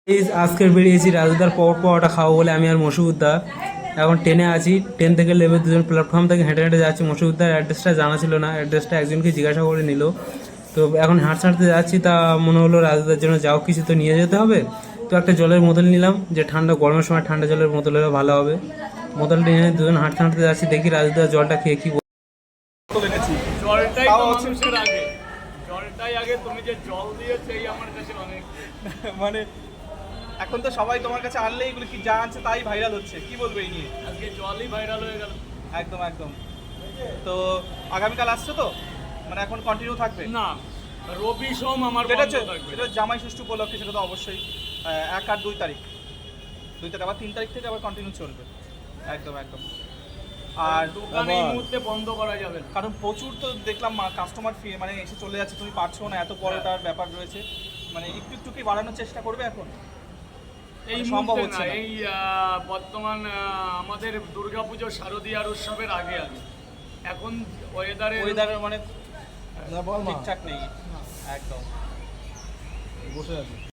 এই আজকের বেরিয়েছি রাজুদার পাওয়াটা খাবো বলে আমি আর মসুদা এখন ট্রেনে আছি। ট্রেন থেকে নেমে দুজন প্ল্যাটফর্ম থেকে হেঁটে হেঁটে যাচ্ছি। মসুদার অ্যাড্রেসটা জানা ছিল না, অ্যাড্রেসটা একজনকে জিজ্ঞাসা করে নিল। তো এখন হাঁটতে হাঁটতে যাচ্ছি, তা মনে হলো রাজুদার জন্য যাও কিছু তো নিয়ে যেতে হবে। তো একটা জলের বোতল নিলাম, যে ঠান্ডা গরমের সময় ঠান্ডা জলের বোতল হলে ভালো হবে। বোতলটা নিয়ে দুজন হাঁটতে হাঁটতে যাচ্ছি, দেখি রাজুদার জলটা খেয়ে কি এনেছি। জলটাই তাও তো হচ্ছে- মানুষের আগে, জলটাই আগে। তুমি যে জল দিয়েছো এই আমার কাছে অনেক। মানে এখন তো সবাই তোমার কাছে আনলে এগুলো কি যা আনছে তাই ভাইরাল হচ্ছে, কি বলবে এই নিয়ে? আজকে জলই ভাইরাল হয়ে গেল। একদম একদম। তো আগামীকাল আসছো তো, মানে এখন কন্টিনিউ থাকবে? না, রবি সোম আমার যেটা বন্ধ হচ্ছে থাকবে। যেটা জামাই ষষ্ঠী উপলক্ষে, সেটা তো অবশ্যই 1 আর 2 তারিখ, 2 তারিখ আবার 3 তারিখ থেকে আবার কন্টিনিউ চলবে। একদম একদম। আর দোকান এই মুহূর্তে বন্ধ করা যাবে না। কারণ প্রচুর তো দেখলাম কাস্টমার মানে এসে চলে যাচ্ছে, তুমি পারছো না, এত বড়টার ব্যাপার রয়েছে, মানে একটু একটু কি বাড়ানোর চেষ্টা করবে এখন? এই সম্ভব মুহূর্তে হচ্ছে না, না। এই বর্তমান আমাদের দুর্গাপুজো শারদীয়ার উৎসবের আগে আগে। এখন ওয়েদারের মানে ঠিকঠাক নেই একদম। বসে আছি।